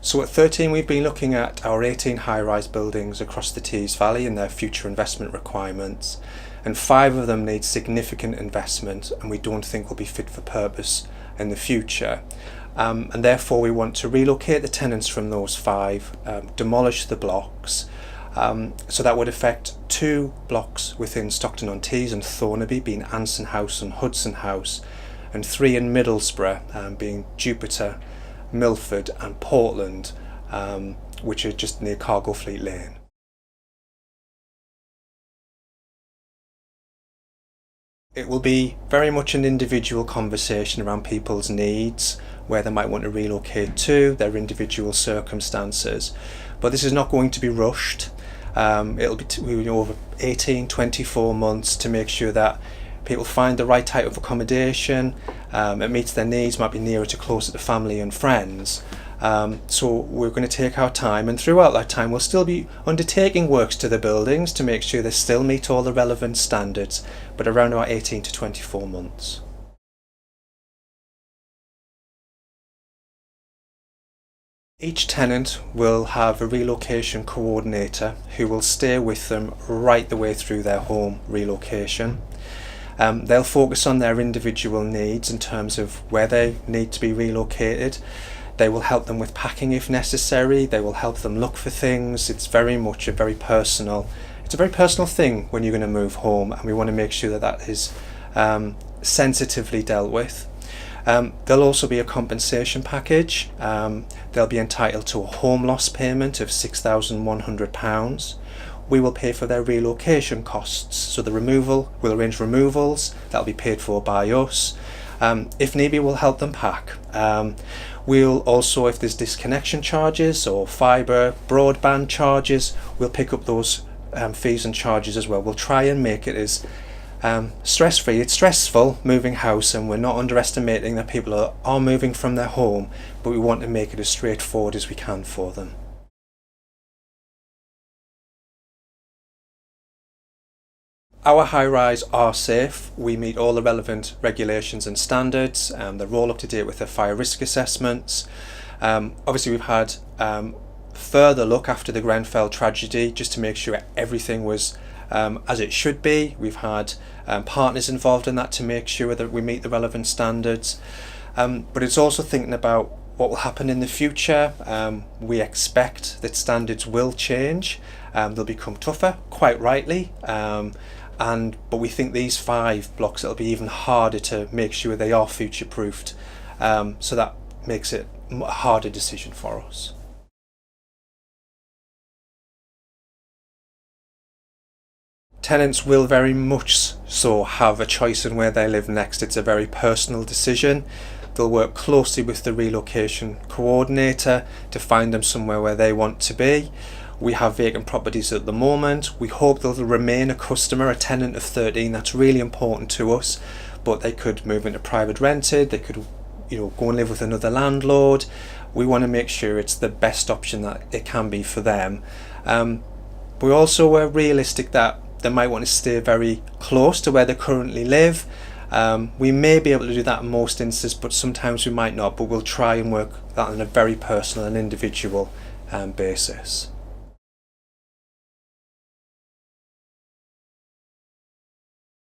So at 13 we've been looking at our 18 high-rise buildings across the Tees Valley and their future investment requirements, and 5 of them need significant investment and we don't think will be fit for purpose in the future. And therefore we want to relocate the tenants from those 5, demolish the blocks. So that would affect 2 blocks within Stockton-on-Tees and Thornaby, being Anson House and Hudson House, and 3 in Middlesbrough, being Jupiter, Milford and Portland, which are just near Cargo Fleet Lane. It will be very much an individual conversation around people's needs, where they might want to relocate to, their individual circumstances. But this is not going to be rushed. It'll be over 18, 24 months to make sure that people find the right type of accommodation, it meets their needs, might be nearer to closer to family and friends. So we're going to take our time, and throughout that time we'll still be undertaking works to the buildings to make sure they still meet all the relevant standards, but around about 18 to 24 months. Each tenant will have a relocation coordinator who will stay with them right the way through their home relocation. They'll focus on their individual needs in terms of where they need to be relocated. They will help them with packing if necessary. They will help them look for things. It's very much a very personal thing when you're going to move home, and we want to make sure that that is sensitively dealt with. There'll also be a compensation package. They'll be entitled to a home loss payment of £6,100. We will pay for their relocation costs. So we'll arrange removals, that'll be paid for by us. If need be, we'll help them pack. We'll also, if there's disconnection charges or fibre, broadband charges, we'll pick up those fees and charges as well. We'll try and make it as stress-free. It's stressful moving house, and we're not underestimating that people are moving from their home, but we want to make it as straightforward as we can for them. Our high-rise are safe. We meet all the relevant regulations and standards. They're all up to date with their fire risk assessments. Obviously we've had further look after the Grenfell tragedy just to make sure everything was as it should be. We've had partners involved in that to make sure that we meet the relevant standards. But it's also thinking about what will happen in the future. We expect that standards will change. They'll become tougher, quite rightly. But we think these 5 blocks, it'll be even harder to make sure they are future-proofed. So that makes it a harder decision for us. Tenants will very much so have a choice in where they live next. It's a very personal decision. They'll work closely with the relocation coordinator to find them somewhere where they want to be. We have vacant properties at the moment. We hope they'll remain a customer, a tenant of 13. That's really important to us. But they could move into private rented. They could, go and live with another landlord. We want to make sure it's the best option that it can be for them. We also are realistic that they might want to stay very close to where they currently live. We may be able to do that in most instances, but sometimes we might not. But we'll try and work that on a very personal and individual basis.